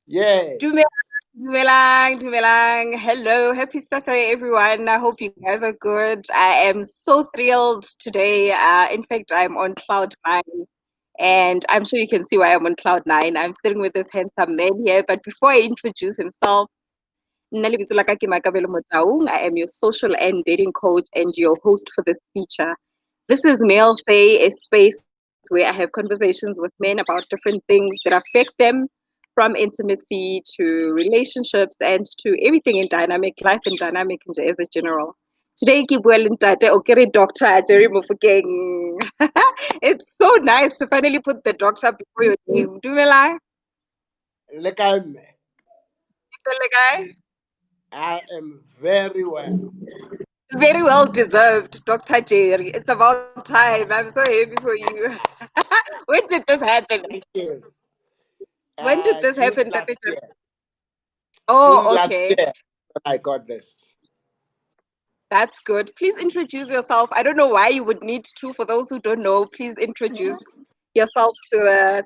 Yeah. Dumelang. Hello, happy Saturday, everyone. I hope you guys are good. I am so thrilled today. In fact, I'm on cloud nine, and I'm sure you can see why I'm on cloud nine. I'm sitting with this handsome man here, but before I introduce himself, nna lebitso la ka ke Makabelo Motaung. I am your social and dating coach and your host for this feature. This is Male Say, a space where I have conversations with men about different things that affect them, from intimacy to relationships and to everything in dynamic life and dynamic as a general. Today, ke bua le ntate o kere Dr. Jerry Mofokeng. It's so nice to finally put the doctor before your name. Dumelang, Like le kae? I am very well. Very well deserved, Dr. Jerry. It's about time. I'm so happy for you. When did this happen? Thank you. When did this June happen, Tata last Jerry? year. June Oh, last okay. year when I got this. That's good. Please introduce yourself. I don't know why you would need to. For those who don't know, please introduce yourself to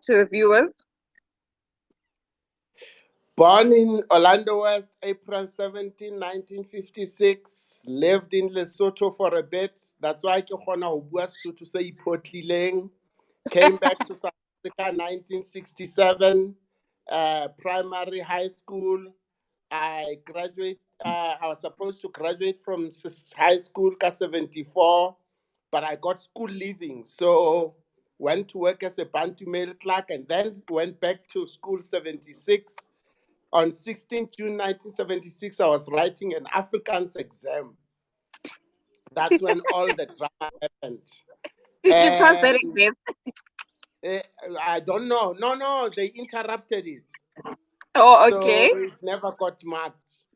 the viewers. Born in Orlando West, April 17, 1956. Lived in Lesotho for a bit. That's why ke kgona ho bua Sesotho se iphotlileng. Came back to South Africa 1967. Primary high school. I was supposed to graduate from high school ka 74, but I got school leaving. So went to work as a Bantu mail clerk and then went back to school 76. On 16 June 1976, I was writing an Afrikaans exam. That's when all the drama happened. Did you pass that And exam? eh, I don't know. No, they interrupted it. Oh, So okay. it never got marked.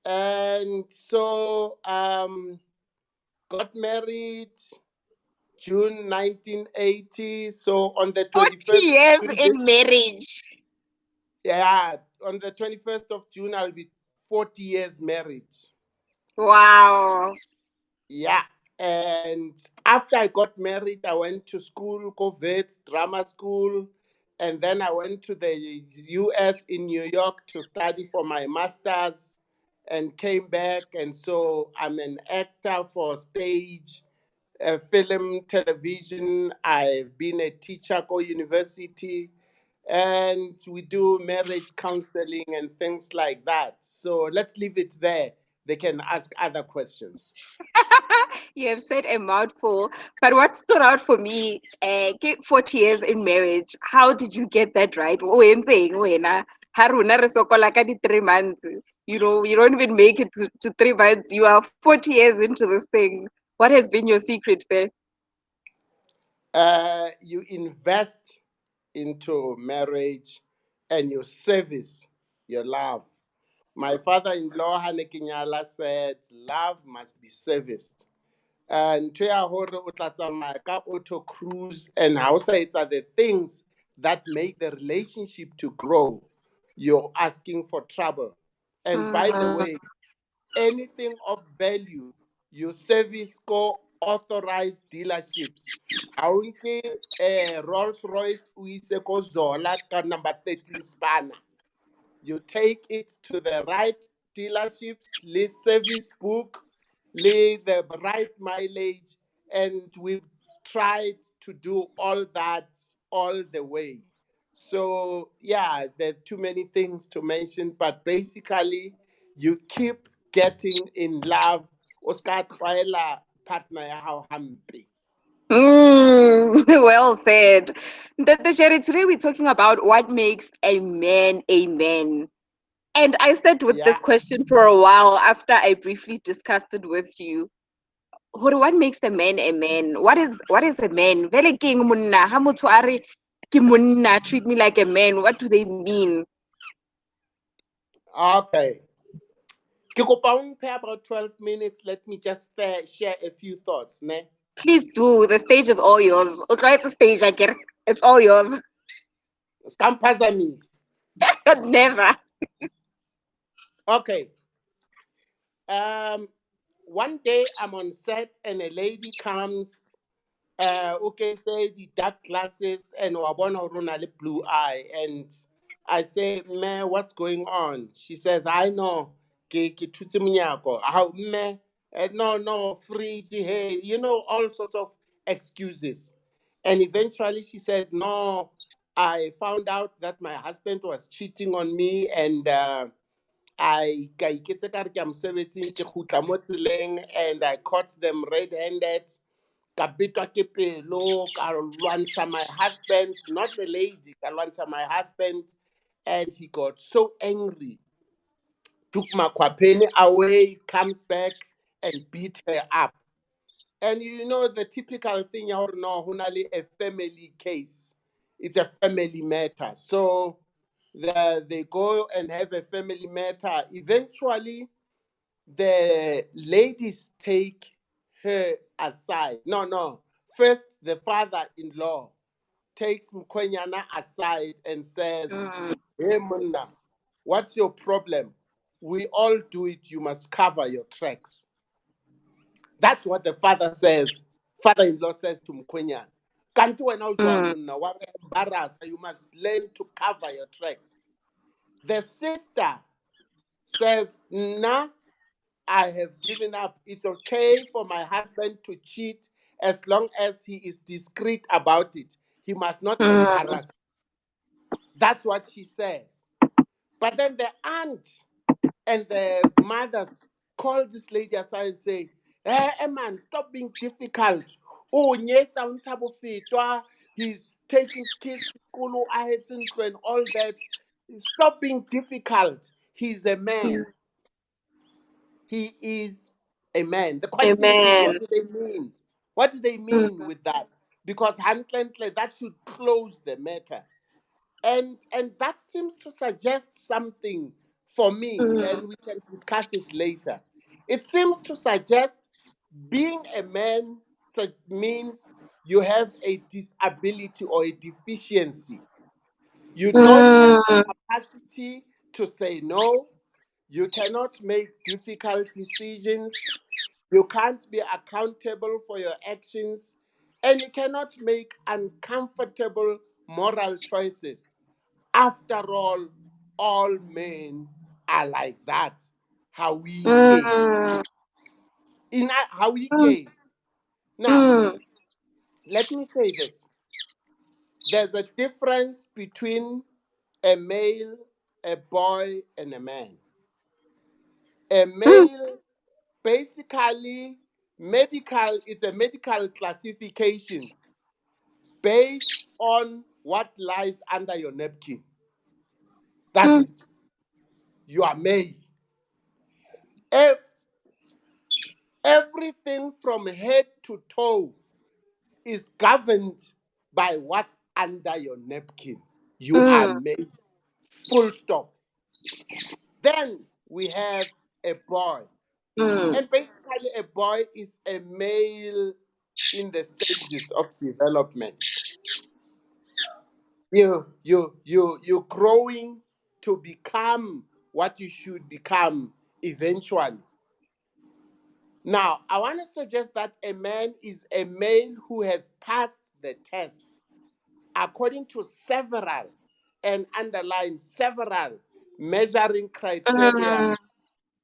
And so got married June 1980. So on the 40 21st of years June, in marriage. yeah, on the 21st of June, I'll be 40 years married. Wow. Yeah. And after I got married, I went to school, COVID, drama school. And then I went to the US in New York to study for my master's and came back. And so I'm an actor for stage, film, television. I've been a teacher at university. And we do marriage counseling and things like that. So let's leave it there. They can ask other questions. You have said a mouthful. But what stood out for me, 40 years in marriage, how did you get that right? O entseng wena? Ha rona re sokola ka di 3 months. You don't even make it to 3 months. You are 40 years into this thing. What has been your secret there? You invest into marriage and you service your love. My father-in-law Hane Kinyala said, "Love must be serviced." And to ya hore o tla tsamaya ka auto cruise and how say it's are the things that make the relationship to grow. You're asking for trouble. And by the Mm. way, anything of value, you service co authorized dealerships. Aunque Rolls Royce uise ko Zola ka number 13 spanner. You take it to the right dealerships, list service book, lay the right mileage, and we've tried to do all that all the way. So yeah, there are too many things to mention, but basically, you keep getting in love. Oscar Twaila partner ya hao hampe. Well said. The Jerry, today we're talking about what makes a man a man. And I sat with Yeah. this question for a while after I briefly discussed it with you. What makes a man a man? What is a man? Vele ke eng monna? Ha motho a re ke monna, treat me like a man. What do they mean? Okay. Ke kopa o mphe about 12 minutes. Let me just share a few thoughts. Ne? Please do. The stage is all yours. O tla etsa stage, I get it. It's all yours. Skamphazamisi. Never. Okay. Um, one day I'm on set and a lady comes. Okay, say the dark glasses and wabona runa le blue eye and I say, man, what's going on? She says, I know. Ke thutse monyako. How, man? No, no, fridge, hey, all sorts of excuses. And eventually she says, no, I found out that my husband was cheating on me, and ka iketse ka re ke a mosebetsing, ke kgutla mo tseleng, and I caught them red-handed. Ka betwa ke pelo, ka lwantsha my husband, not the lady, ka lwantsha my husband, and he got so angry, took Makwapeni away, comes back and beat her up. And the typical thing, ya hore no, ho na le a family case. It's a family matter. So they go and have a family matter. Eventually, the ladies take her aside. No, no. First, the father-in-law takes Mkwenyana aside and says, Mm. hey, Munna, what's your problem? We all do it. You must cover your tracks. That's what the father says. Father-in-law says to Mkwenyana. Kanti wena o jwang Mm. monna, wa re embarrassa, you must learn to cover your tracks. The sister says, nah, I have given up. It's okay for my husband to cheat as long as he is discreet about it. He must not Mm. embarrass. That's what she says. But then the aunt and the mothers call this lady aside and say, hey, man, stop being difficult. Oh, nyetsa o ntsha bofetwa. He's taking kids to school, and all that. Stop being difficult. He's a man. Mm. He is a man. The question is, Amen. what do they mean? What do they mean Mm. with that? Because handklentle, that should close the matter. And that seems to suggest something for me, Mm. and we can discuss it later. It seems to suggest being a man means you have a disability or a deficiency. You don't have the Mm. capacity to say no. You cannot make difficult decisions. You can't be accountable for your actions, and you cannot make uncomfortable moral choices. After all men are like that. How we get. Mm. How we Mm. get. Now, Mm. let me say this. There's a difference between a male, a boy, and a man. A Mm. male, basically, it's a medical classification based on what lies under your napkin. That's Mm. it. You are male. Ev- Everything from head to toe is governed by what's under your napkin. You are Mm. male. Full stop. Then we have a boy. Mm. And basically, a boy is a male in the stages of development. You're growing to become what you should become eventually. Now, I want to suggest that a man is a male who has passed the test according to several and underline several measuring criteria Mm.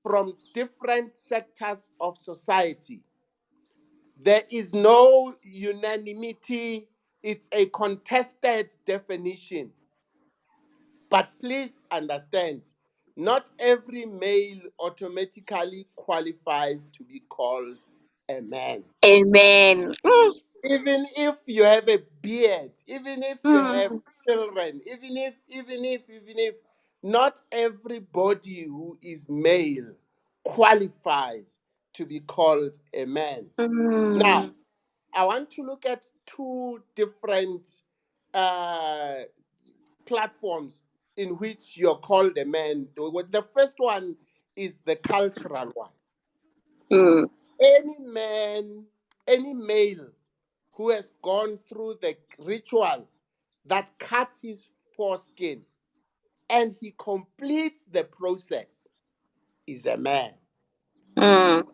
from different sectors of society. There is no unanimity, it's a contested definition. But please understand, not every male automatically qualifies to be called a man. Amen. Mm. Even if you have a beard, even if you have Mm. children, even if not everybody who is male qualifies to be called a man. Now, Mm. I want to look at two different uh, platforms in which you're called a man. The first one is the cultural one. Mm. Any man, any male who has gone through the ritual that cuts his foreskin and he completes the process is a man. Mm.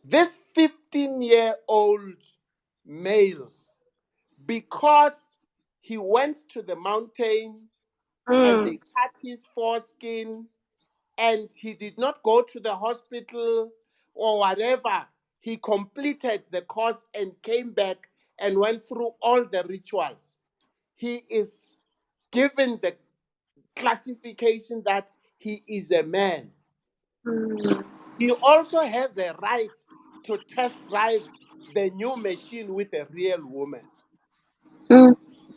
This 15-year-old male, because he went to the mountain and Mm. they cut his foreskin, and he did not go to the hospital or whatever. He completed the course and came back and went through all the rituals. He is given the classification that he is a man. Mm. He also has a right to test drive the new machine with a real woman. Mm.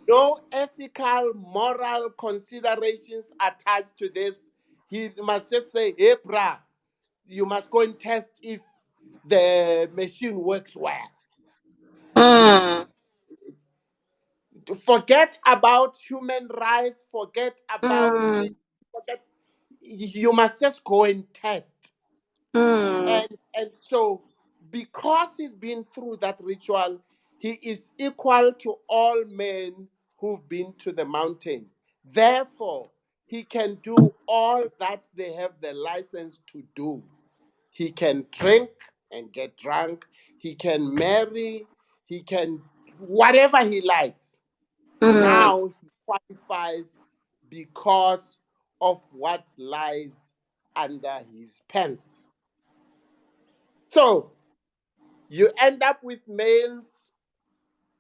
No ethical, moral considerations attached to this. He must just say, hey, brah, you must go and test if the machine works well. Mm. Forget about human rights, Mm. forget, you must just go and test. Mm. And so, because he's been through that ritual, he is equal to all men who've been to the mountain. Therefore, he can do all that they have the license to do. He can drink and get drunk. He can marry. He can whatever he likes. Mm. Now he qualifies because of what lies under his pants. So you end up with males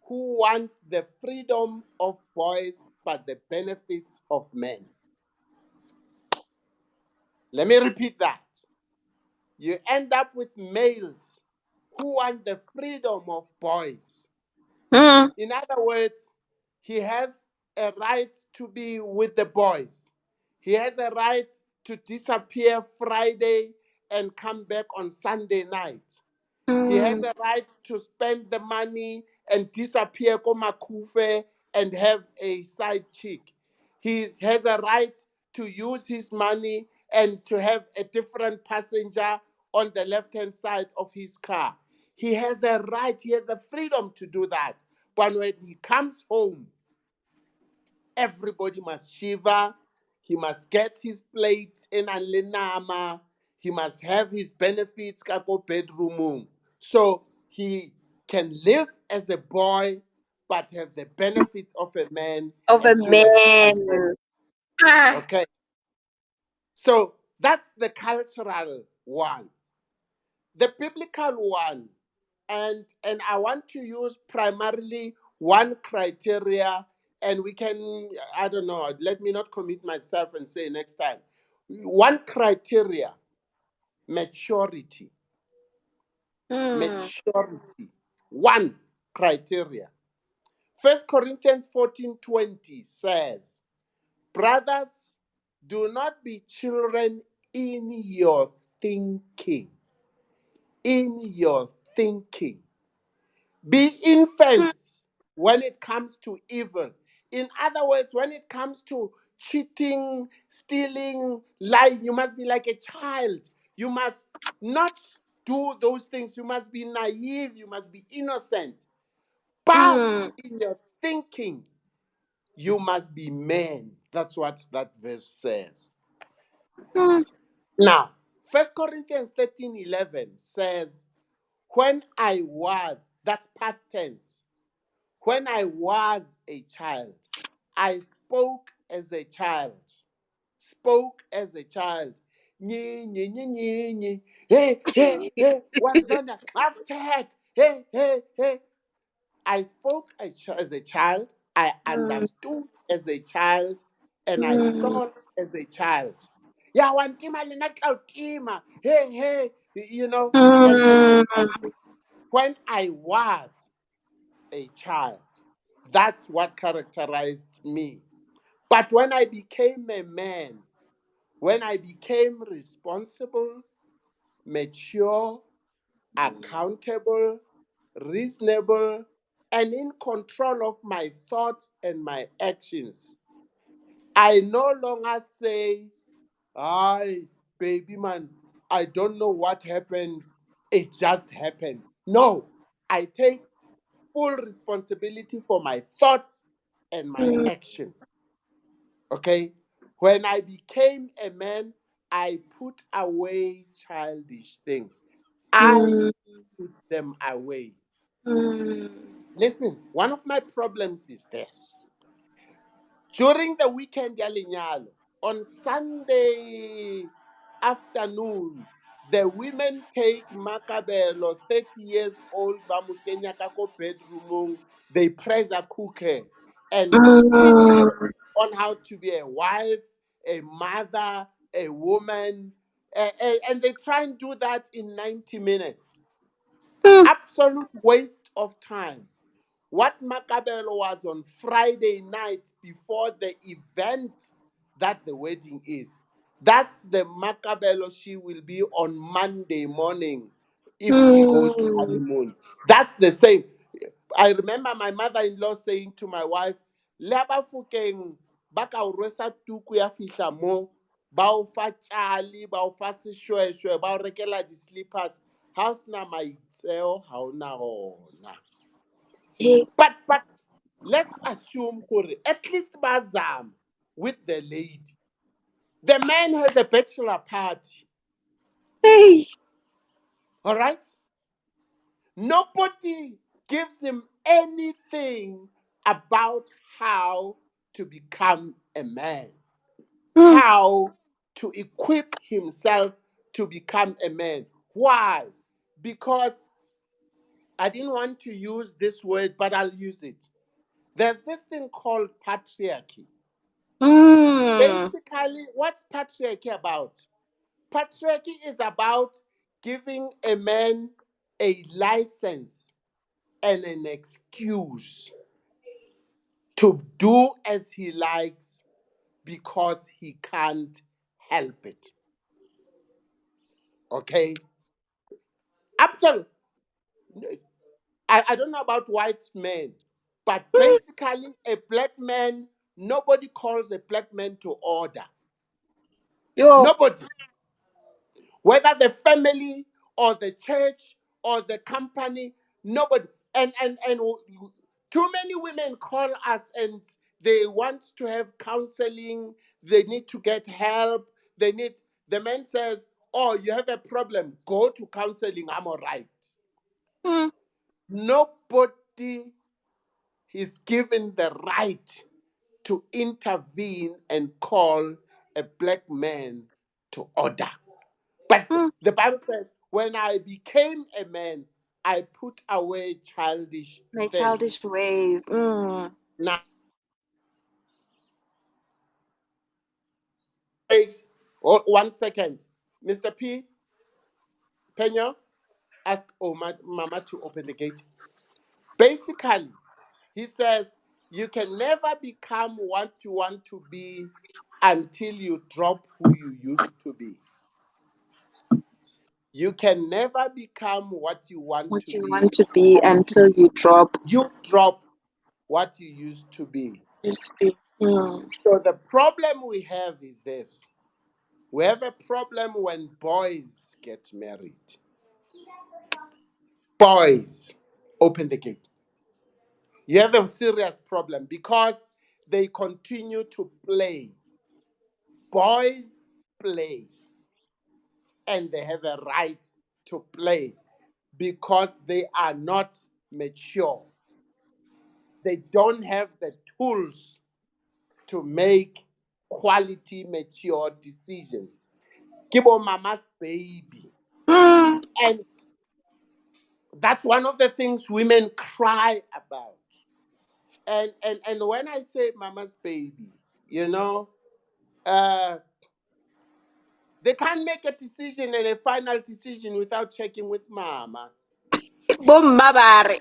who want the freedom of boys but the benefits of men. Let me repeat that. You end up with males who want the freedom of boys. Mm. In other words, he has a right to be with the boys. He has a right to disappear Friday and come back on Sunday night. He has Mm. a right to spend the money and disappear Komakufe and have a side chick. He has a right to use his money and to have a different passenger on the left hand side of his car. He has a right, he has the freedom to do that. But when he comes home, everybody must shiver. He must get his plate in Alenama. He must have his benefits kako bedroom. So he can live as a boy but have the benefits of a man Of a as soon as he comes home. man. Ah. Okay. So that's the cultural one. The biblical one, and I want to use primarily one criteria, and we can, I don't know, let me not commit myself and say next time. One criteria: maturity. Mm. Maturity. One criteria. First Corinthians 14:20 says, brothers, do not be children in your thinking. In your thinking. Be infants when it comes to evil. In other words, when it comes to cheating, stealing, lying, you must be like a child. You must not do those things. You must be naive. You must be innocent. But Mm. in your thinking, you must be men. That's what that verse says. Mm. Now, First Corinthians 13:11 says, when I was, that's past tense. When I was a child, I spoke as a child. Spoke as a child. Nye, nye, nye, nye, nye. Hey, hey, hey, what's on that? After heck. Hey, hey, hey. I spoke as a child. I Mm. understood as a child. And I Mm. thought as a child. Yeah, one team, I not out team. Hey, hey, and Mm. when I was a child. That's what characterized me. But when I became a man, when I became responsible, mature, accountable, reasonable, and in control of my thoughts and my actions, I no longer say, "Hi, baby man, I don't know what happened. It just happened." No, I take full responsibility for my thoughts and my Mm. actions. Okay? When I became a man, I put away childish things. I Mm. put them away. Mm. Listen, one of my problems is this. During the weekend ya lenyalo, on Sunday afternoon, the women take Makabelo, 30 years old, ba mo kenya ka ko bedroomong, they pressure cook her and teach her Mm. on how to be a wife, a mother, a woman, and they try and do that in 90 minutes. Mm. Absolute waste of time. What Macabelo was on Friday night before the event that the wedding is. That's the Macabelo she will be on Monday morning if she goes to Mm. honeymoon. That's the same. I remember my mother-in-law saying to my wife, "Leba Mofokeng ba ka o rwesa tuku ya fihla mo, ba o fa tjali, ba o fa seshweshwe, ba o rekela di-slippers. Ha o sena maitseo, ha o na ona." Hey. But let's assume gore at least bazam with the lady. The man has a bachelor party. Hey. All right? Nobody gives him anything about how to become a man, Mm. how to equip himself to become a man. Why? Because I didn't want to use this word, but I'll use it. There's this thing called patriarchy. Mm. Basically, what's patriarchy about? Patriarchy is about giving a man a license and an excuse to do as he likes because he can't help it. Okay? After, I don't know about white men, but basically, a black man, nobody calls a black man to order. Yo. Nobody. Whether the family or the church or the company, nobody. And too many women call us and they want to have counseling. They need to get help. They need. The man says, "Oh, you have a problem. Go to counseling. I'm all right." Mm. Nobody is given the right to intervene and call a black man to order. But Mm. the Bible says, when I became a man, I put away childish My things. childish ways. Mm. Now, takes 1 second. Mr. P. Pena, ask Mama to open the gate. Basically, he says, you can never become what you want to be until you drop who you used to be. You can never become what you want What to you be want to be until until you drop you drop what you used to be. used to be. Mm. So the problem we have is this. We have a problem when boys get married. Boys, open the gate. You have a serious problem because they continue to play. Boys play and they have a right to play because they are not mature. They don't have the tools to make quality, mature decisions. Kibo mama's baby. Mm. And that's one of the things women cry about. And when I say mama's baby, you know, uh, they can't make a decision and a final decision without checking with mama. Bomabare.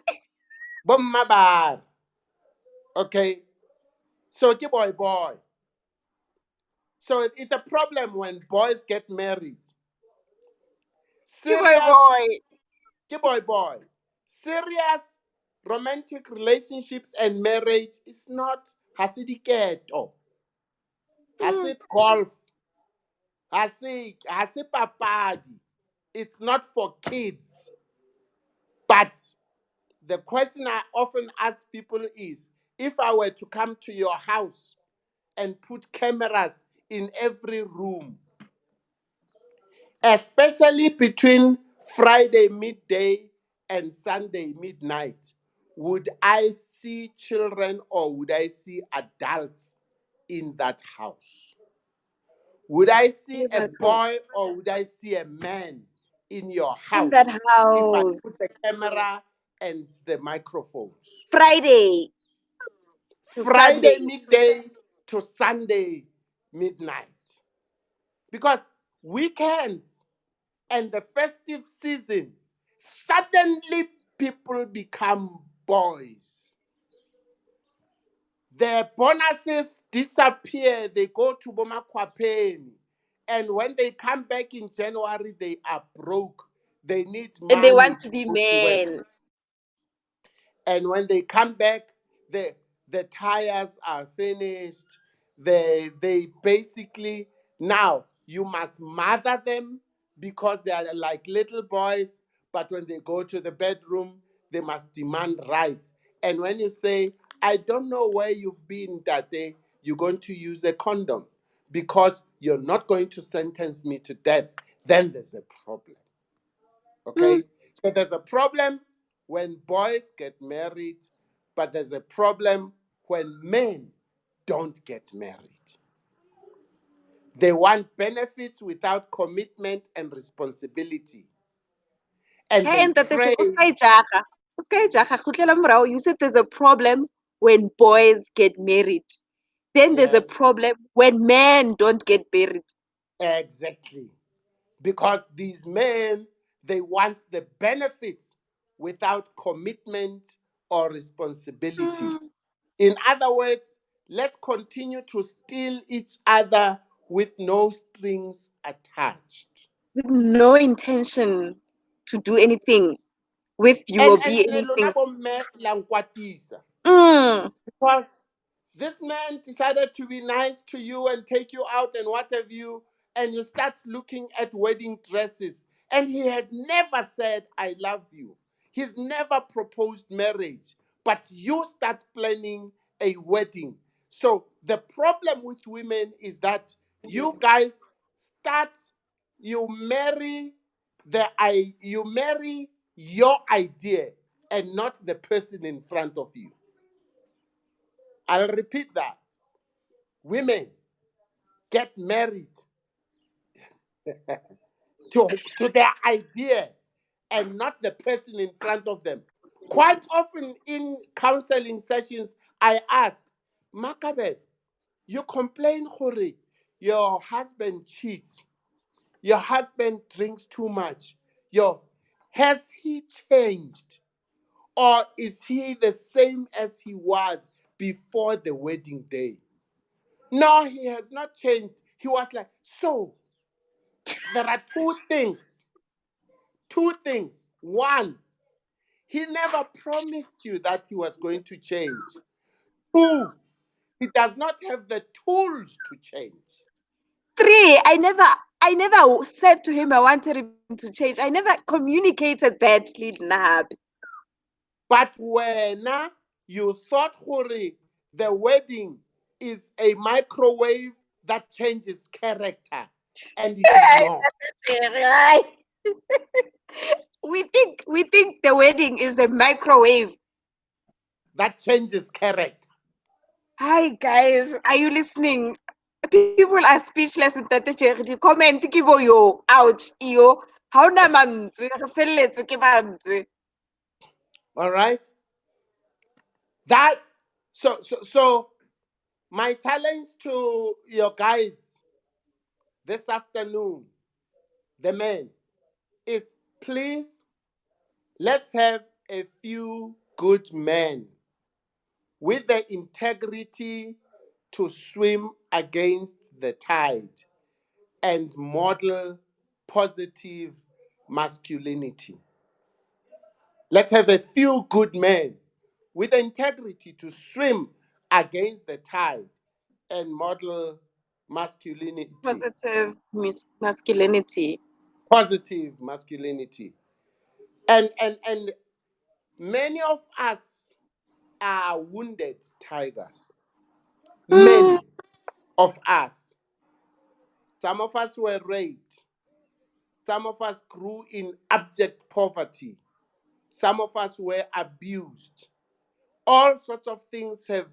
But mama, okay. So boy. So it's a problem when boys get married. Boy, Serious boy. boy. Serious romantic relationships and marriage is not hasidiketo, Mm. hasid golf, hasid papadi. It's not for kids. But the question I often ask people is, if I were to come to your house and put cameras in every room, especially between Friday midday and Sunday midnight, would I see children or would I see adults in that house? Would I see In a that house. boy or would I see a man in your In that house if I house. put the camera and the microphones? Friday to Friday Sunday. midday to Sunday midnight. Because weekends and the festive season, suddenly people become boys. Their bonuses disappear. They go to Bomakwapeni. And when they come back in January, they are broke. They need And they money want to to be go to work. men. And when they come back, the the tires are finished. They basically, now you must mother them because they are like little boys, but when they go to the bedroom, they must demand rights. And when you say, I don't know where you've been that day, you're going to use a condom because you're not going to sentence me to death, then there's a problem. Mm. Okay? So there's a problem when boys get married, but there's a problem when men don't get married. They want benefits without commitment and responsibility. And Hey, they and that pray, jaha. Khutlela morao, you said there's a problem when boys get married. Then there's a yes, problem when men don't get married. exactly. Because these men, they want the benefits without commitment or responsibility. Mm. In other words, let's continue to steal each other with no strings attached. With no intention to do anything with you or And be lona anything. bomme la nkwatisa. Mm. Because this man decided to be nice to you and take you out and what have you, and you start looking at wedding dresses, and he has never said, I love you. He's never proposed marriage, but you start planning a wedding. So the problem with women is that you guys start, you marry you marry your idea and not the person in front of you. I'll repeat that. Women get married to their idea and not the person in front of them. Quite often in counseling sessions, I ask, Makabe, you complain, Hori, your husband cheats, your husband drinks too much. Has he changed? Or is he the same as he was before the wedding day? No, he has not changed. He was like, so there are two things. Two things. One, he never promised you that he was going to change. Two, he does not have the tools to change. Three, I never said to him I wanted him to change. I never communicated that, Lidnab. But when you thought, Hori, the wedding is a microwave that changes character, and it is not. We think the wedding is a microwave. That changes character. Hi guys, are you listening? People are speechless in the comment ke bo yo. Ouch, yo. Ha ona mantswe, re felletswe ke mantswe. All right? That so my challenge to your guys this afternoon, the men, is please let's have a few good men with the integrity to swim against the tide and model positive masculinity. Let's have a few good men with the integrity to swim against the tide and model masculinity, Positive masculinity. positive masculinity. And many of us are wounded tigers. Mm. Many of us. Some of us were raped. Some of us grew in abject poverty. Some of us were abused. All sorts of things have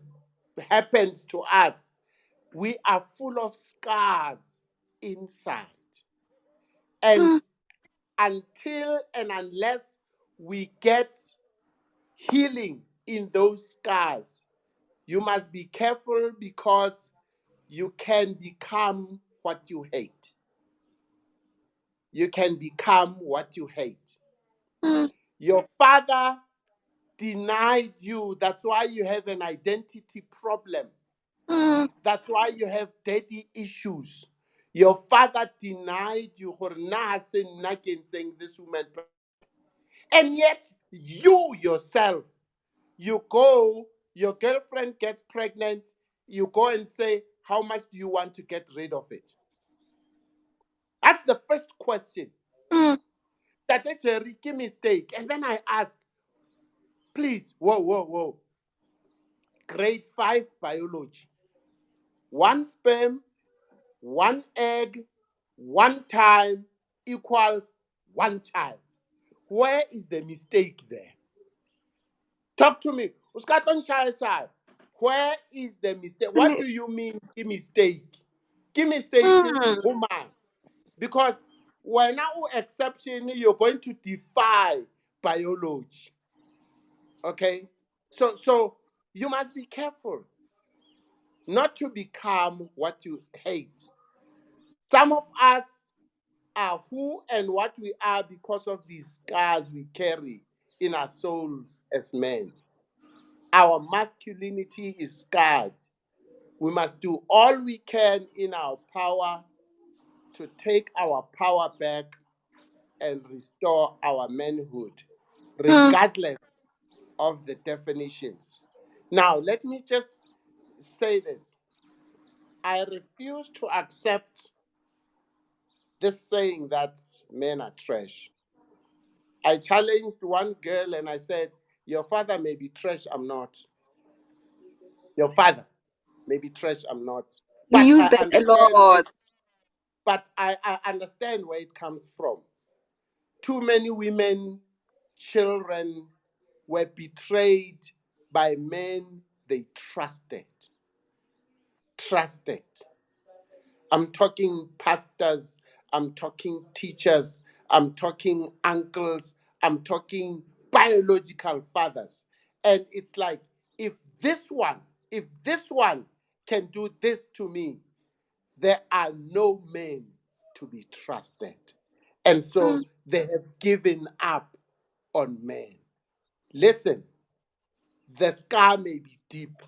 happened to us. We are full of scars inside. And Mm, until and unless we get healing in those scars, you must be careful because you can become what you hate. You can become what you hate. mm, Your father denied you. That's why you have an identity problem. mm, That's why you have daddy issues. Your father denied you. This woman. And yet, you yourself, you go, your girlfriend gets pregnant, you go and say, how much do you want to get rid of it? That's the first question. mm, That's a Ricky mistake. And then I ask, please, whoa, whoa, whoa. Grade 5 biology. One sperm, one egg, one time equals one child. Where is the mistake there? Talk to me. Where is the mistake? What mm, do you mean, mistake? Mistake, woman. Because when now exception, you're going to defy biology. Okay? So you must be careful not to become what you hate. Some of us are who and what we are because of these scars we carry in our souls as men. Our masculinity is scarred. We must do all we can in our power to take our power back and restore our manhood, mm. regardless of the definitions. Now, let me just say this. I refuse to accept this saying that men are trash. I challenged one girl and I said, your father may be trash, I'm not. Your father may be trash, I'm not. You But use I that a understand where lot. it, but I understand where it comes from. Too many women, children were betrayed by men they trusted. Trusted. I'm talking pastors, I'm talking teachers, I'm talking uncles, I'm talking biological fathers. And it's like, if this one, if this one can do this to me, there are no men to be trusted. And Mm, so they have given up on men. Listen, the scar may be deep,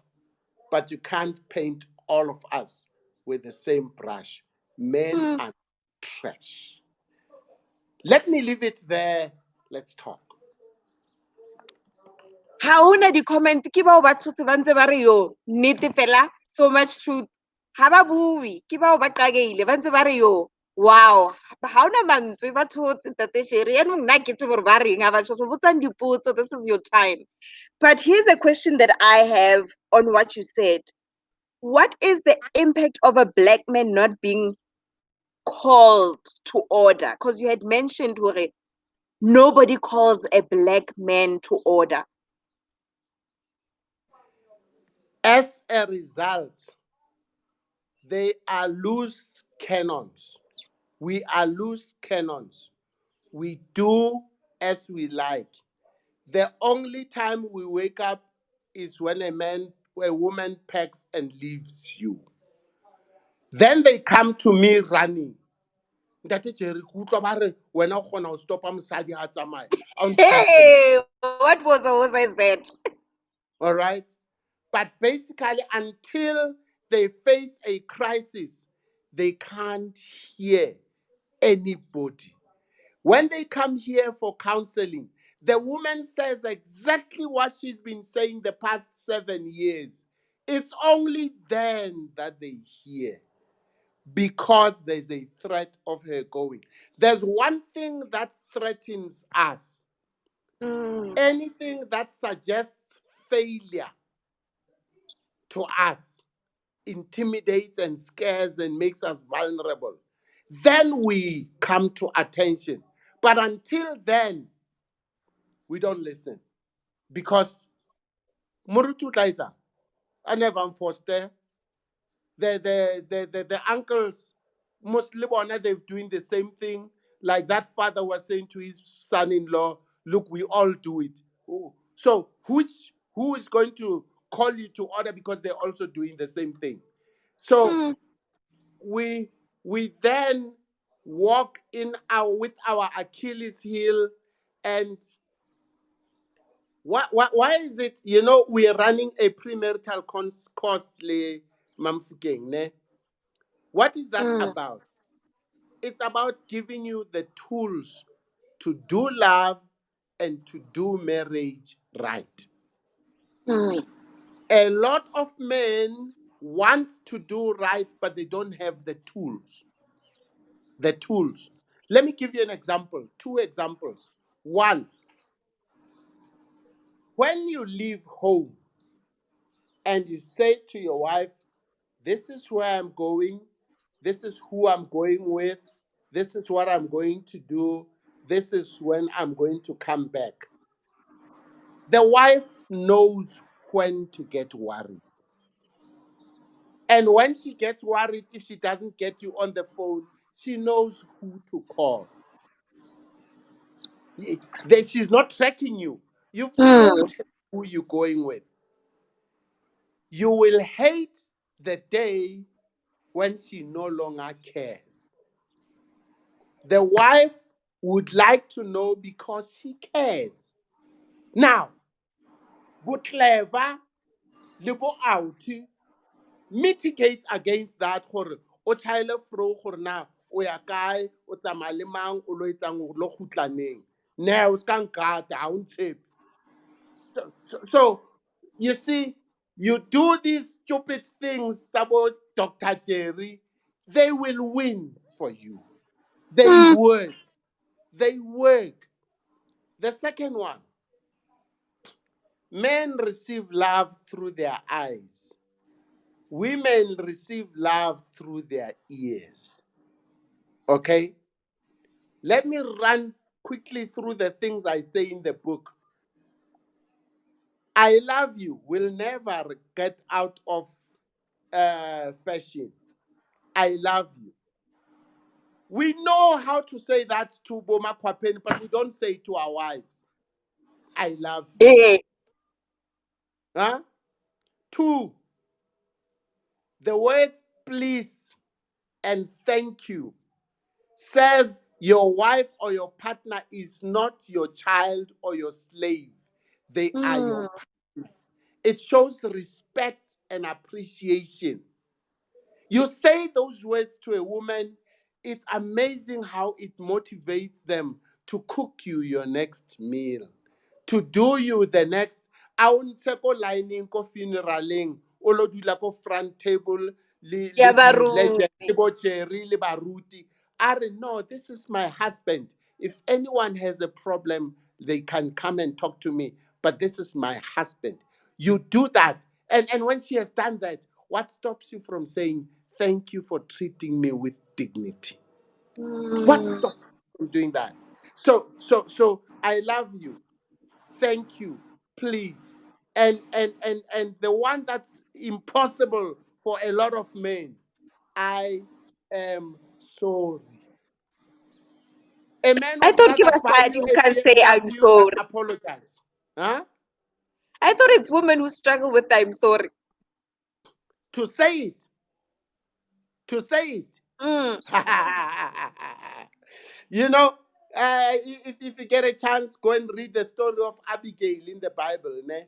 but you can't paint all of us with the same brush. Men mm. are trash. Let me leave it there. Let's talk. Ha hona di-comment ke bao ba thotse ba ntse ba re yo nnete fela so much truth ha ba bue ke bao ba qakeile ba ntse ba re yo wow ha ona mantswe ba thotse tatesheri yaanong nna ke tsebe gore ba reng a batho se botsang dipotso, this is your time. But here's a question that I have on what you said. What is the impact of a black man not being called to order? Because you had mentioned Hore, nobody calls a black man to order. As a result, they are loose cannons. We are loose cannons. We do as we like. The only time we wake up is when a woman packs and leaves you. Then they come to me running. Ntate Jerry, ke utlwa ba re, wena o kgona ho stopa mosadi ha tsamaya. A o ntshedise man. Hey, what was always says that? All right? But basically, until they face a crisis, they can't hear anybody. When they come here for counseling, the woman says exactly what she's been saying the past 7 years. It's only then that they hear because there's a threat of her going. There's one thing that threatens us, Mm, anything that suggests failure to us intimidates and scares and makes us vulnerable. Then we come to attention. But until then, we don't listen because Murutu Taiza, I never enforced there. the uncles, mostly they're doing the same thing. Like that father was saying to his son-in-law, "Look, we all do it." Oh, so who is going to call you to order because they're also doing the same thing? So mm, we we then walk in our with our Achilles heel, and why is it, we are running a premarital course, le Mofokeng, ne? What is that mm, about? It's about giving you the tools to do love and to do marriage right. mm, A lot of men want to do right, but they don't have the tools. The tools. Let me give you an example, two examples. One, when you leave home and you say to your wife, "This is where I'm going, this is who I'm going with, this is what I'm going to do, this is when I'm going to come back." The wife knows when to get worried. And when she gets worried, if she doesn't get you on the phone, she knows who to call. She's not tracking you. You've mm, told her who you're going with. You will hate the day when she no longer cares. The wife would like to know because she cares. Now, go clever, libo out, mitigates against that gore o chaile fro gore na o ya kae o tsamaya le mang o lo etsang o lo khutlaneng ne o ska nkata ha o ntshepe. So you see, you do these stupid things about Dr. Jerry, they will win for you. They mm. work. They work. The second one, men receive love through their eyes. Women receive love through their ears. Okay? Let me run quickly through the things I say in the book. I love you will never get out of fashion. I love you. We know how to say that to Boma Kwapeni, but we don't say it to our wives. I love you. Yeah. Huh? Two, the words please and thank you says your wife or your partner is not your child or your slave. They are your Mm. partner. It shows respect and appreciation. You say those words to a woman, it's amazing how it motivates them to cook you your next meal, to do you the next. A o ntshe ko lining ko funeraleng o lo dula ko front table Ya le di-legend baruti. le bo Jerry le baruti. Are no, this is my husband. If anyone has a problem, they can come and talk to me. But this is my husband. You do that. And when she has done that, what stops you from saying, "Thank you for treating me with dignity"? What Mm. stops you from doing that? So I love you. Thank you. Please. And the one that's impossible for a lot of men, I am sorry. A man I would thought rather buy Kibasadi you who a can't say I'm BMW than sorry. apologize. Huh? I thought it's women who struggle with I'm sorry. To say it. To say it. Mm. You know, if you get a chance, go and read the story of Abigail in the Bible. Ne?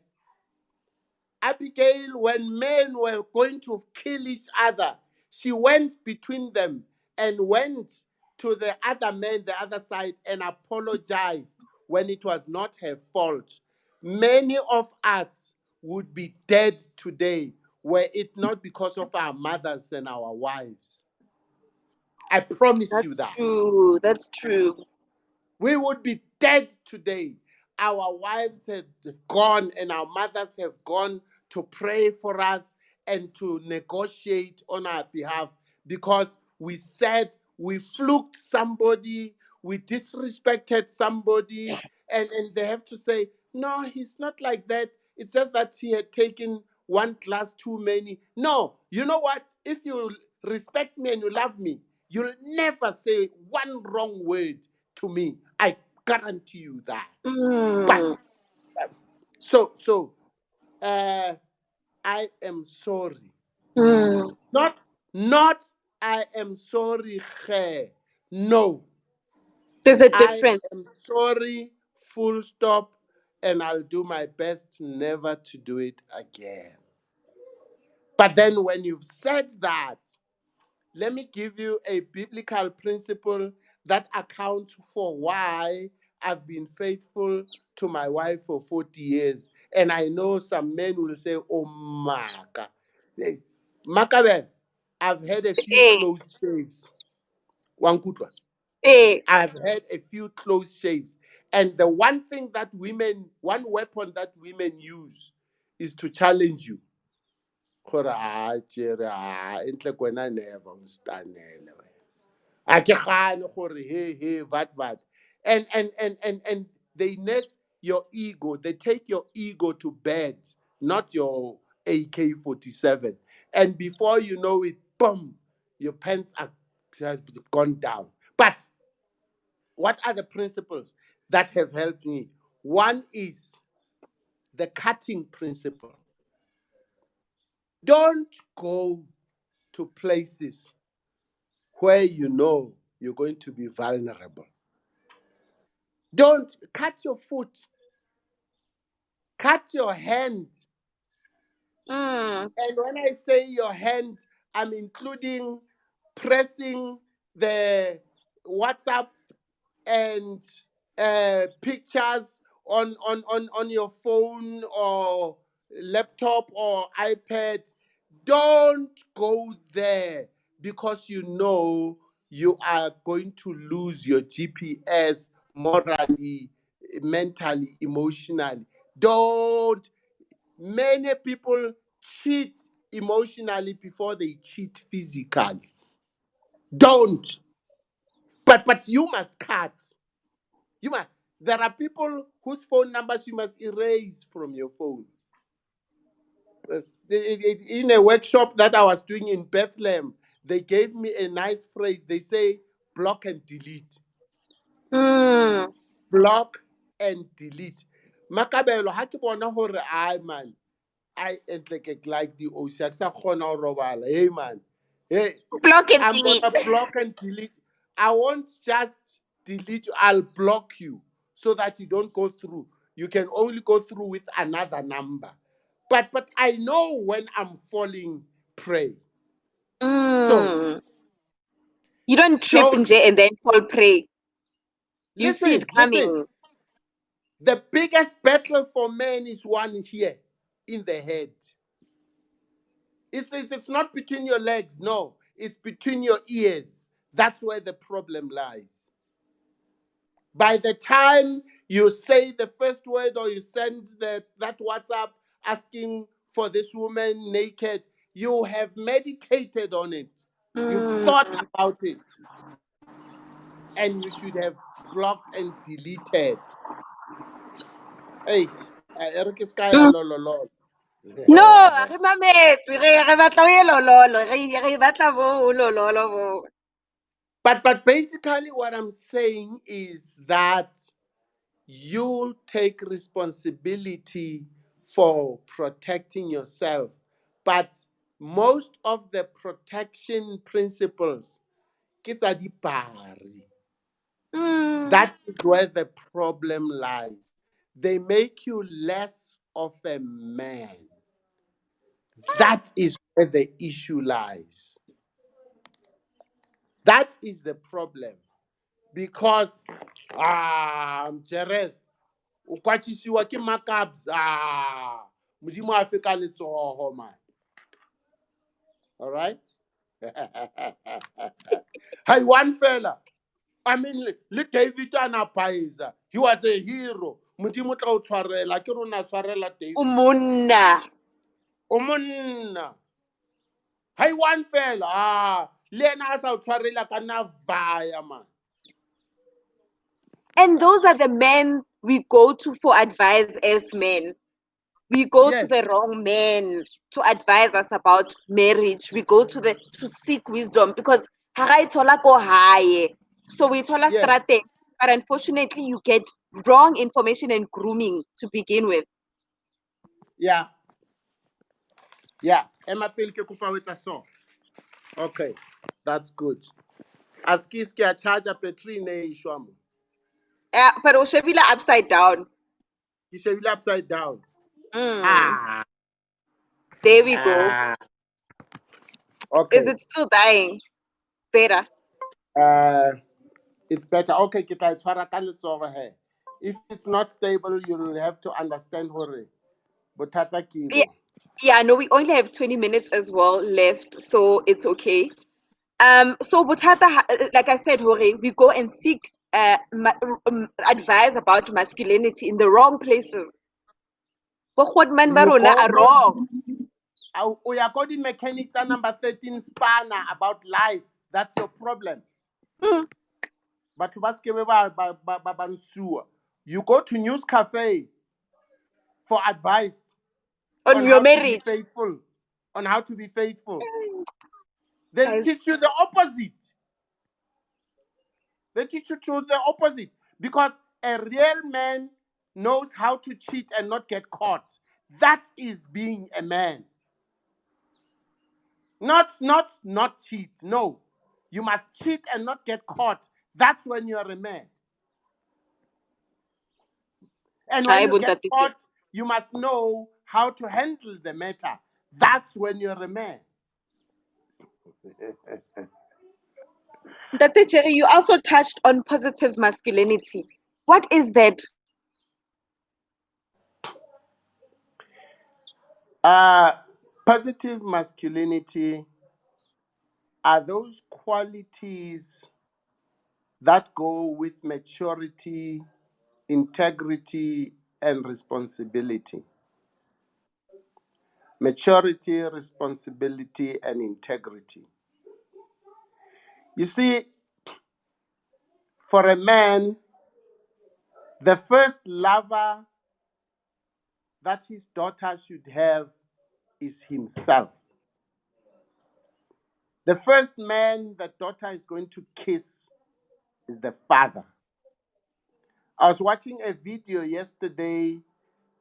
Abigail, when men were going to kill each other, she went between them and went to the other men, the other side, and apologized when it was not her fault. Many of us would be dead today were it not because of our mothers and our wives. I promise you That's that. true. That's true. We would be dead today. Our wives have gone and our mothers have gone to pray for us and to negotiate on our behalf because we said we fluked somebody, we disrespected somebody, and they have to say, "No, he's not like that. It's just that he had taken one glass too many. No, you know what? If you respect me and you love me, you'll never say one wrong word to me. I guarantee you that. But Mm. so uh, I am sorry. Mm. Not I am sorry. No, There's a I difference. am sorry. Full stop. And I'll do my best never to do it again. But then when you've said that, let me give you a biblical principle that accounts for why I've been faithful to my wife for 40 years. And I know some men will say, oh, Maka. Hey, Makabel, I've had a few Eh, close shaves. Wankutwa. eh. I've had a few close shaves. And the one thing that one weapon that women use is to challenge you. Gore, Tjere, entle ko wena never nstanele wena. A ke gane gore hey what and they nest your ego. They take your ego to bed, not your AK-47. And before you know it, boom, your pants are has gone down. But what are the principles that have helped me? One is the cutting principle. Don't go to places where you know you're going to be vulnerable. Don't cut your foot, cut your hand. Mm. And when I say your hand, I'm including pressing the WhatsApp and pictures on your phone or laptop or iPad. Don't go there because you know you are going to lose your GPS morally, mentally, emotionally. Don't. Many people cheat emotionally before they cheat physically. Don't. But you must cut. You must. There are people whose phone numbers you must erase from your phone. In a workshop that I was doing in Bethlehem, they gave me a nice phrase. They say, block and delete. Mm. Block and delete. Makabelo, ha ke bona hore ai man, I like the Oshak sa khona ho robala. Hey man. Hey, Block and I'm delete. gonna block and delete. I won't just delete you, I'll block you so that you don't go through. You can only go through with another number. But I know when I'm falling prey. So Mm. You don't trip don't nje and then fall prey. You see it listen. coming. The biggest battle for men is one here in the head. It's not between your legs, no. It's between your ears. That's where the problem lies. By the time you say the first word or you send that WhatsApp asking for this woman naked, you have meditated on it. You've thought Mm. about it. And you should have blocked and deleted. Hey, Eric is kaya Mm. lololol. No, re mametse, re batla o ye lololo, re batla bo o lololo bo. But basically what I'm saying is that you take responsibility for protecting yourself. But most of the protection principles, ke tsa dipari. Mm. That is where the problem lies. They make you less of a man. That is where the issue lies. That is the problem. Because, Jerez, o kwatisiwa ke Macabs. Modimo a fe ka letsogo, man. All right? Hey, one fella. I mean, le David Anapaisa. He was a hero. Modimo tla o tshwarela. Ke rona tshwarela O David. monna. O monna. Hey, one fella. Le ena a sa o tshwarela ka nna vaya, man. And those are the men we go to for advice as men. We go to Yes, the wrong man to advise us about marriage. We go to seek wisdom because ha ra e thola ko hae. So we thola yes, strate. But unfortunately, you get wrong information and grooming to begin with. yeah, yeah. Emma pele ke kopa ho etsa so. Okay, that's good. Askis ke a charger battery ne e shwa mo. But o shebile upside down. Ke shebile upside down. Mm, Ah, there we go. ah. Is Okay. it still dying? Better. Uh, it's better. Okay, ke tla e tshwara ka letsogo he. If it's not stable, you'll have to understand hore bothata ke Yeah, bo. yeah, no, we only have 20 minutes as well left, so it's okay. So Butata, like I said, Hore, we go and seek advice about masculinity in the wrong places. Bo man ba You rona go are go wrong. we are going mechanics are number 13 spanner about life. That's your problem. Mm, But you go to news cafe for advice on on your how to be marriage. faithful. On how to be faithful. They'll Guys, teach you the opposite. They teach you to the opposite. Because a real man knows how to cheat and not get caught. That is being a man. Not cheat. No. You must cheat and not get caught. That's when you're a man. And when Try you get Buntatitwe. caught, you must know how to handle the matter. That's when you're a man. Ntate Jerry, you also touched on positive masculinity. What is that? uh, Positive masculinity are those qualities that go with maturity, integrity, and responsibility. Maturity, responsibility, and integrity. You see, for a man, the first lover that his daughter should have is himself. The first man that daughter is going to kiss is the father. I was watching a video yesterday.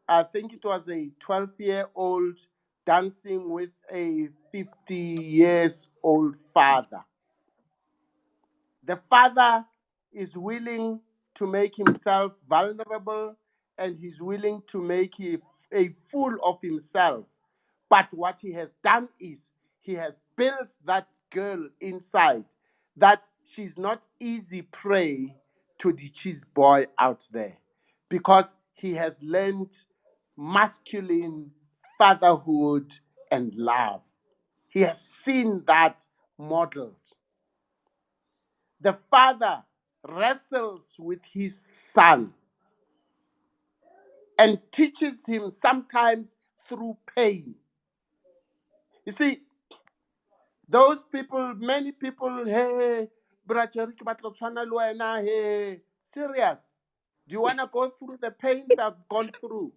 I think it was a 12-year-old dancing with a 50 years old father. The father is willing to make himself vulnerable and he's willing to make a fool of himself. But what he has done is he has built that girl inside that she's not easy prey to the cheese boy out there because he has learned masculine fatherhood and love. He has seen that modeled. The father wrestles with his son and teaches him sometimes through pain. You see, those people, many people, hey, brother, hey, serious. Do you want to go through the pains I've gone through?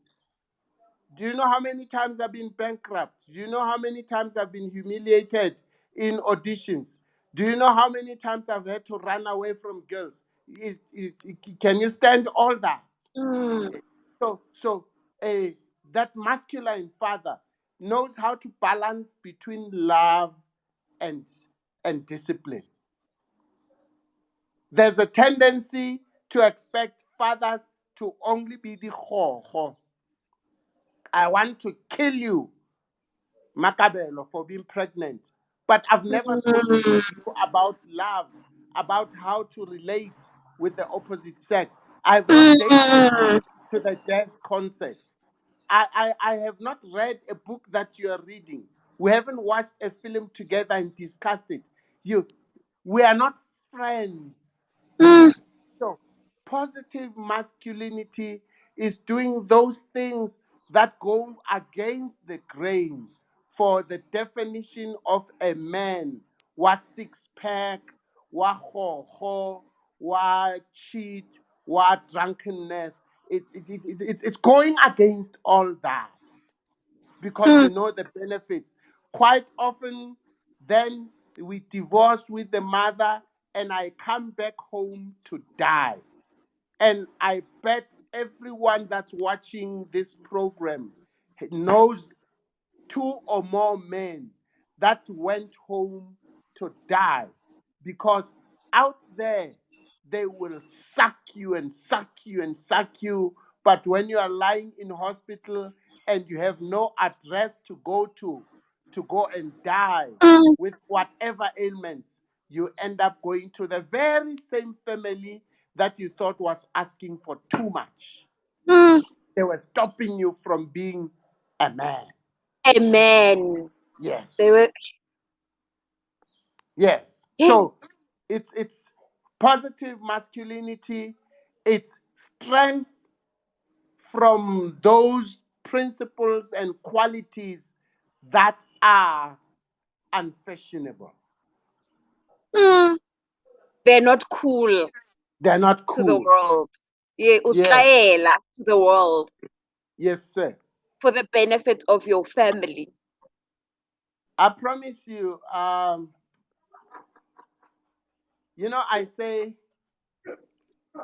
Do you know how many times I've been bankrupt? Do you know how many times I've been humiliated in auditions? Do you know how many times I've had to run away from girls? Can you stand all that? Mm, So that masculine father knows how to balance between love and discipline. There's a tendency to expect fathers to only be the ho. I want to kill you, Macabello, for being pregnant. But I've never spoken mm, to you about love, about how to relate with the opposite sex. I've not dated you mm. to the jazz concert. I have not read a book that you are reading. We haven't watched a film together and discussed it. You, we are not friends. Mm, So, positive masculinity is doing those things that go against the grain for the definition of a man. Wa six pack, wa ho, wa cheat, wa drunkenness. It's going against all that. because you know the benefits. Quite often, then we divorce with the mother, and I come back home to die. And I bet everyone that's watching this program knows two or more men that went home to die, because out there they will suck you and suck you and suck you. But when you are lying in hospital and you have no address to go and die mm, with whatever ailments, you end up going to the very same family that you thought was asking for too much. mm. They were stopping you from being a man. Amen. They Yes. were, Yes. yeah. So it's positive masculinity, it's strength from those principles and qualities that are unfashionable. Mm. They're not cool They're not to the cool. world. Yeah, Yes. uskaela to the world Yes, sir. for the benefit of your family. I promise you, I say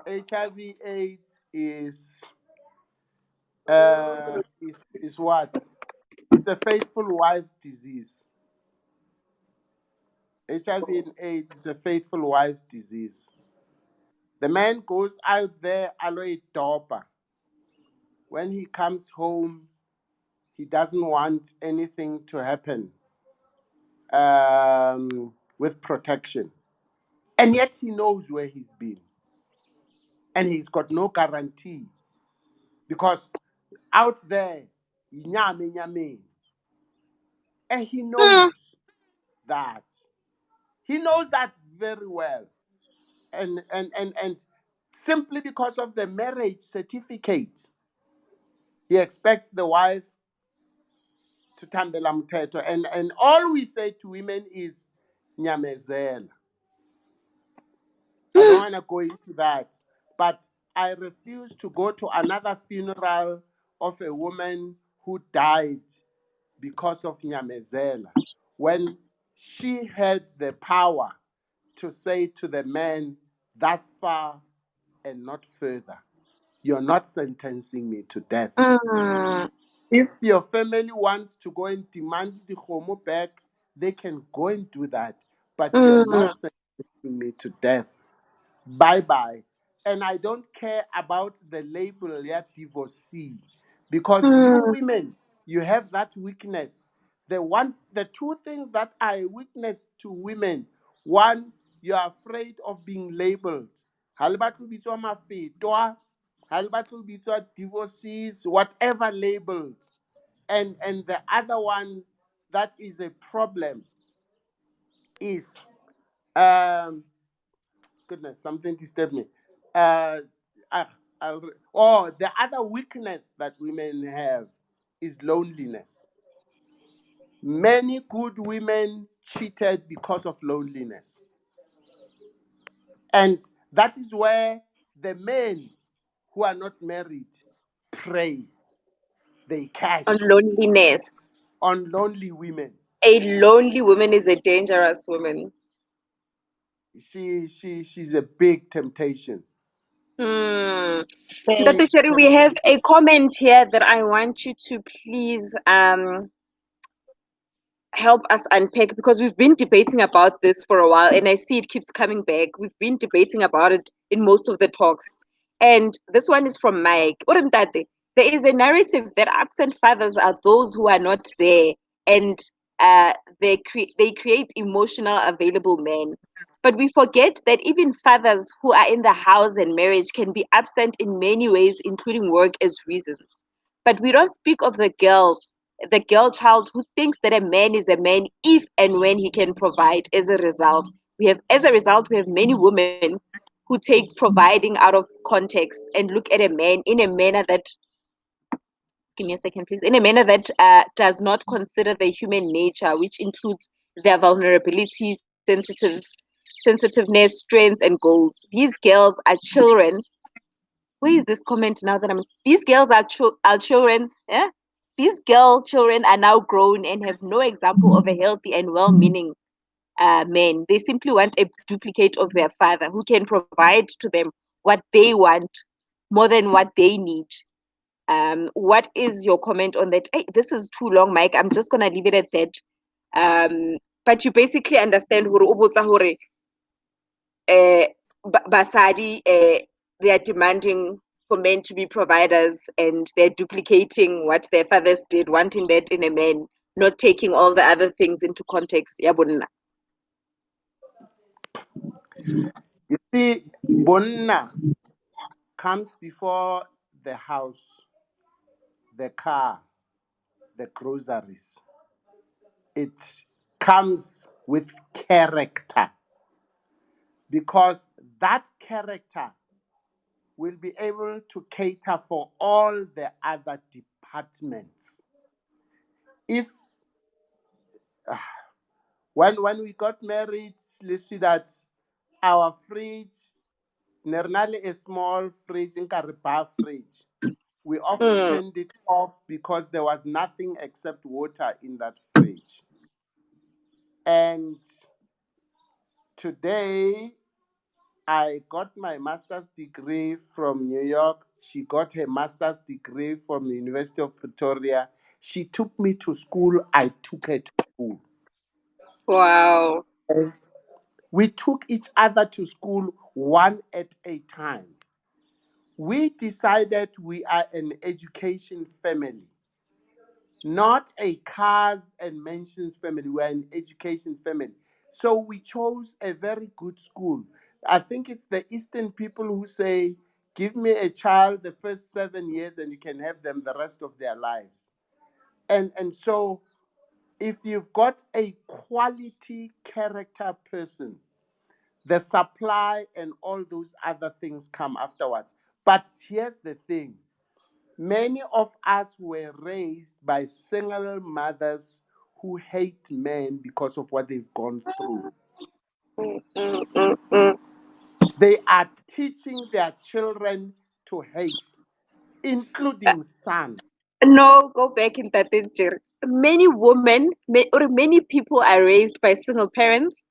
HIV AIDS is what? It's a faithful wife's disease. HIV and AIDS is a faithful wife's disease. The man goes out there, aloe dopa. When he comes home, he doesn't want anything to happen with protection. And yet he knows where he's been. And he's got no guarantee, because out there, nyame, nyame. And he Mm, knows that. He knows that very well. And simply because of the marriage certificate, he expects the wife to tambela mteto. And all we say to women is nyamezela. I don't mm, want to go into that, but I refuse to go to another funeral of a woman who died because of nyamezela, when she had the power to say to the man, "That's far and not further. You're not sentencing me to death." mm, If your family wants to go and demand the homo back, they can go and do that. But you're mm, not sentencing me to death. Bye bye. And I don't care about the label, yeah, divorcee, because you mm, women, you have that weakness. The two things that I witness to women: one, you are afraid of being labeled. Ha le batle ho bitswa mafetwa, ha le batle ho bitswa divorcees, whatever labeled. And the other one that is a problem is, um goodness, something disturbed me. Uh, the other weakness that women have is loneliness. Many good women cheated because of loneliness. And that is where the men who are not married prey, they on catch loneliness. on lonely women. A lonely woman is a dangerous woman. She's a big temptation. Hmm. Dr. Big Sherry, we have temptation. a comment here that I want you to please help us unpack, because we've been debating about this for a while and I see it keeps coming back. We've been debating about it in most of the talks. And this one is from Mike. Urumtate, there is a narrative that absent fathers are those who are not there, and they create emotional available men. But we forget that even fathers who are in the house and marriage can be absent in many ways, including work as reasons. But we don't speak of the girl child who thinks that a man is a man if and when he can provide. As a result, we have many women who take providing out of context and look at a man in a manner that, give me a second please, in a manner that does not consider the human nature, which includes their vulnerability, sensitiveness, strengths, and goals. These girls are children. Where is this comment now that I'm? These girls are children. Yeah, these girl children are now grown and have no example of a healthy and well-meaning men. They simply want a duplicate of their father who can provide to them what they want more than what they need. What is your comment on that? Hey, this is too long, Mike. I'm just gonna leave it at that. But you basically understand hore uh, basadi they are demanding for men to be providers and they're duplicating what their fathers did, wanting that in a man, not taking all the other things into context. Yabona. You see, Bonna comes before the house, the car, the groceries. It comes with character because that character will be able to cater for all the other departments. If when we got married, let's see that our fridge, nearly a small fridge, in bar fridge, we often Mm. turned it off because there was nothing except water in that fridge. And today, I got my master's degree from New York. She got her master's degree from the University of Pretoria. She took me to school. I took her to school. Wow. And we took each other to school one at a time. We decided we are an education family, not a cars and mansions family. We're an education family. So we chose a very good school. I think it's the Eastern people who say, give me a child the first 7 years and you can have them the rest of their lives. And so if you've got a quality character person, the supply and all those other things come afterwards. But here's the thing. Many of us were raised by single mothers who hate men because of what they've gone through. Mm, mm, mm, mm. They are teaching their children to hate, including son No, go back in that danger. Many women, or many people are raised by single parents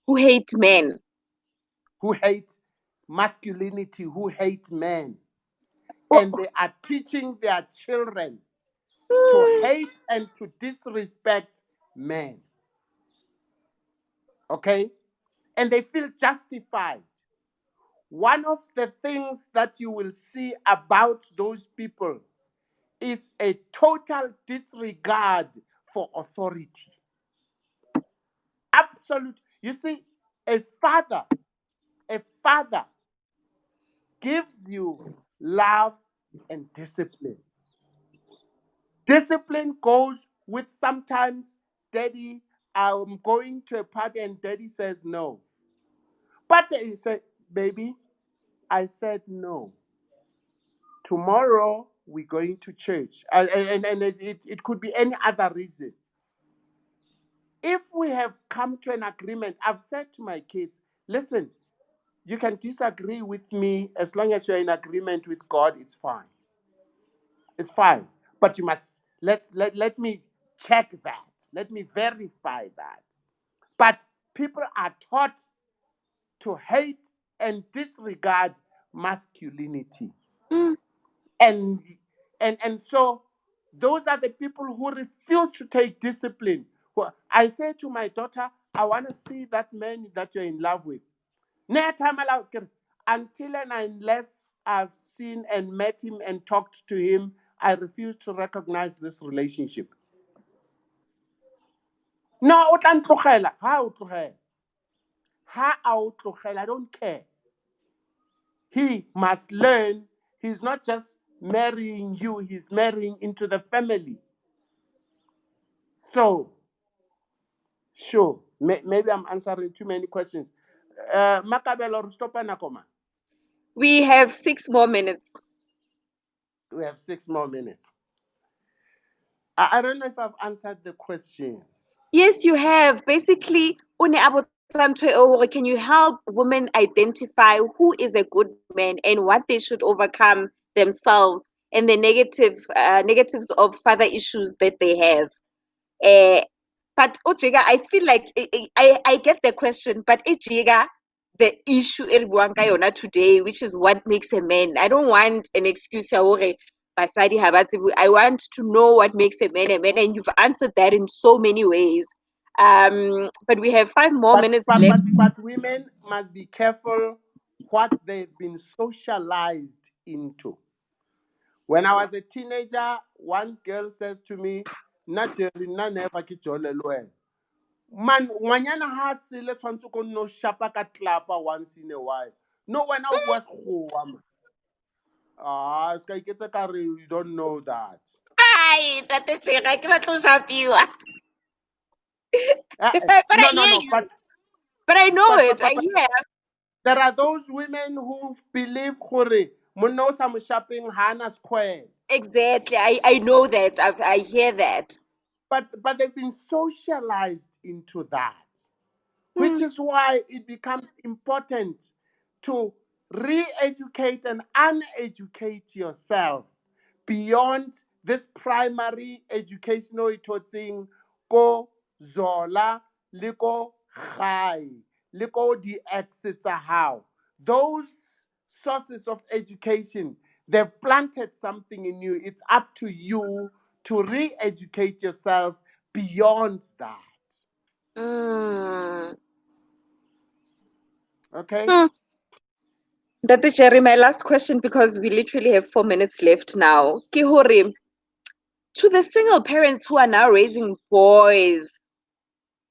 who hate men. who hate masculinity, who hate men. Oh, And they are teaching their children to mm, hate and to disrespect men. Okay? And they feel justified. One of the things that you will see about those people is a total disregard for authority. Absolute. You see, a father, a father gives you love and discipline. Discipline goes with sometimes, daddy, I'm going to a party and daddy says no. But he said, baby, I said no. Tomorrow we're going to church. And it could be any other reason. If we have come to an agreement, I've said to my kids, listen, you can disagree with me as long as you're in agreement with God, it's fine. It's fine. But you must let me check that. Let me verify that. But people are taught to hate and disregard masculinity. mm. And and so those are the people who refuse to take discipline. I say to my daughter, I want to see that man that you're in love with. Until and unless I've seen and met him and talked to him, I refuse to recognize this relationship. No, o tla ntlogela. Ha o tlogela. Ha a o tlogela, I don't care. He must learn he's not just marrying you, he's marrying into the family. So, sure, maybe I'm answering too many questions. Makabelo, stop nakoma. We have 6 more minutes. We have 6 more minutes. I don't know if I've answered the question. Yes, you have. Basically, can you help women identify who is a good man and what they should overcome themselves and the negatives of father issues that they have. Uh, but Ojiga, I feel like I get the question, but Ojiga, the issue e re buang ka yona today, which is what makes a man. I don't want an excuse ya hore basadi ha ba tsebe. I want to know what makes a man, and you've answered that in so many ways. But we have 5 more minutes left. But women must be careful what they've been socialized into. When I was a teenager, one girl says to me, "Nna Jerry, nna never ke jole le wena." Man, ngwanyana ha se le tshwantse go no shapa ka tlapa once in a while. No, when I was home. Ah, ska iketsa ka re you don't know that. Ai, tate Tshega, ke batla ho shapiwa. But I No, no, hear no. you. But I know it. I But hear. there are those women who believe gore monna o sa mo shapeng hana square. Exactly. I know that. I hear that. But they've been socialized into that, which Mm. is why it becomes important to re-educate and uneducate yourself beyond this primary educational itotsing ko zola le ko gai le ko di exits how those sources of education, they've planted something in you. It's up to you to re-educate yourself beyond that. Mm. Okay. Hmm. Dr. Jerry, my last question, because we literally have 4 minutes left now. Ke hore, to the single parents who are now raising boys,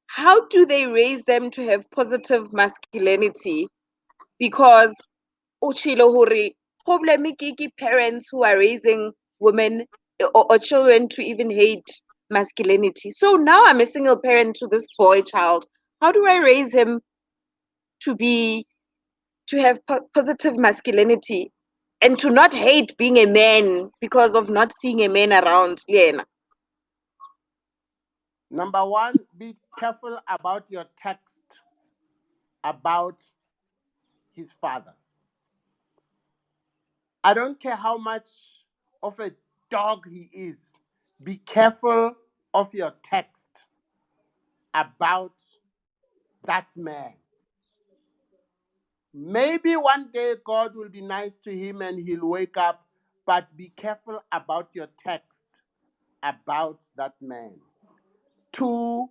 how do they raise them to have positive masculinity? Because Uchilo hore, problem ke parents who are raising women or children to even hate masculinity. So now I'm a single parent to this boy child. How do I raise him to be to have positive masculinity and to not hate being a man because of not seeing a man around? Lena. Number one, be careful about your text about his father. I don't care how much of a dog he is, be careful of your text about that man. Maybe one day God will be nice to him and he'll wake up, but be careful about your text about that man. To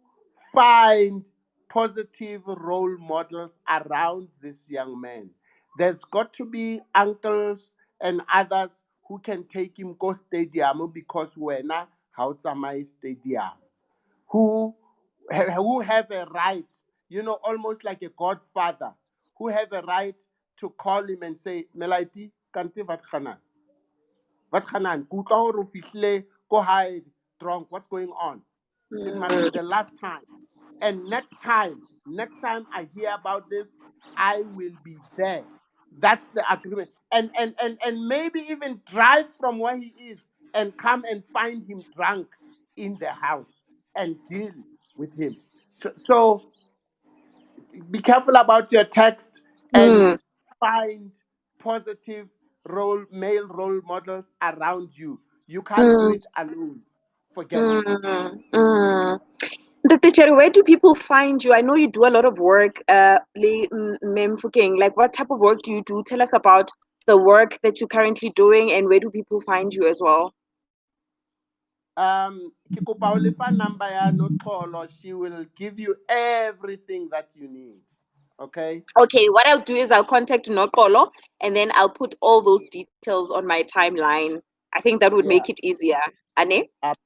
find positive role models around this young man. There's got to be uncles and others who can take him go stadium because we're not how my stadium. Who who have a right, almost like a godfather, who have a right to call him and say, Melaiti, kante vat khanan. Vat khanan, ku utlwa hore o fihlile ko hae drunk, what's going on? It must be Mm, the last time. And next time I hear about this, I will be there. That's the agreement. And maybe even drive from where he is and come and find him drunk in the house and deal with him. So be careful about your text and mm, find positive male role models around you. You can't do mm, it alone. Forget it. mm. Dr. Cherry, where do people find you? I know you do a lot of work, Mofokeng. Like, what type of work do you do? Tell us about the work that you're currently doing, and where do people find you as well? Ke kopa o lefa number ya Noxolo. She will give you everything that you need. Okay? Okay, what I'll do is I'll contact Nokolo, and then I'll put all those details on my timeline. I think that would make Yeah, it easier. Ane? ab-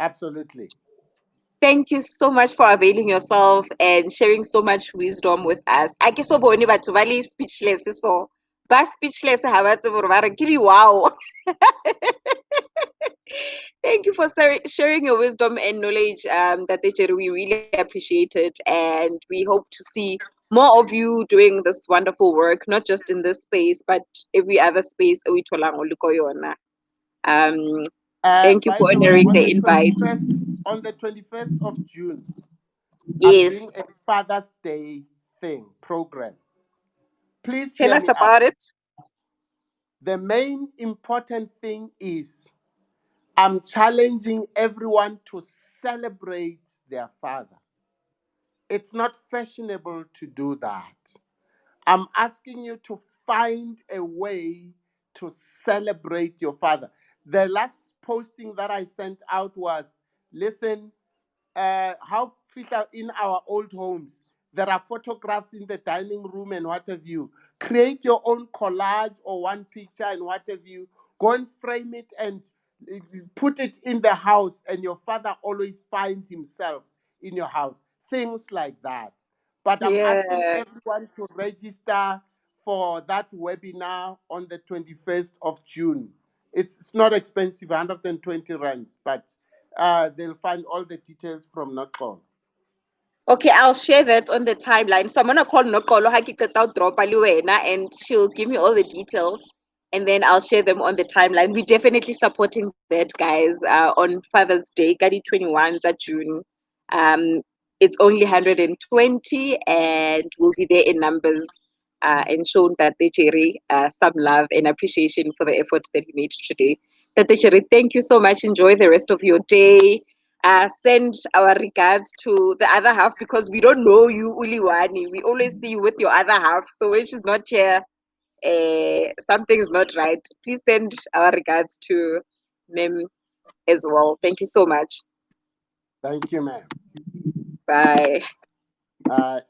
absolutely. Thank you so much for availing yourself and sharing so much wisdom with us. I ke so bone batho ba le speechless so. Ba speechless ha ba tsebe hore ba re ke wow. Thank you for sharing your wisdom and knowledge, that we really appreciate it. And we hope to see more of you doing this wonderful work, not just in this space, but every other space. Um, Thank you By for the way, honoring the invite. on the 21st of June, I'm doing Yes. a Father's Day program. Please Tell hear us me out. about it. The main important thing is I'm challenging everyone to celebrate their father. It's not fashionable to do that. I'm asking you to find a way to celebrate your father. The last posting that I sent out was, listen, how in our old homes, there are photographs in the dining room and what have you. Create your own collage or one picture and what have you. Go and frame it and put it in the house, and your father always finds himself in your house. Things like that. But I'm asking Yeah. everyone to register for that webinar on the 21st of June. It's not expensive, 120 rands, but they'll find all the details from Notcall. Okay, I'll share that on the timeline. So I'm gonna call Nokolo drop and she'll give me all the details, and then I'll share them on the timeline. We're definitely supporting that, guys. On Father's Day, Gadi 21 June. Um, it's only 120, and we'll be there in numbers. And shown that Jerry some love and appreciation for the efforts that he made today. Tate Jerry, thank you so much. Enjoy the rest of your day. Send our regards to the other half because we don't know you, Uliwani. We always see you with your other half. So when she's not here, something is not right. Please send our regards to them as well. Thank you so much. Thank you, ma'am. Bye. Bye.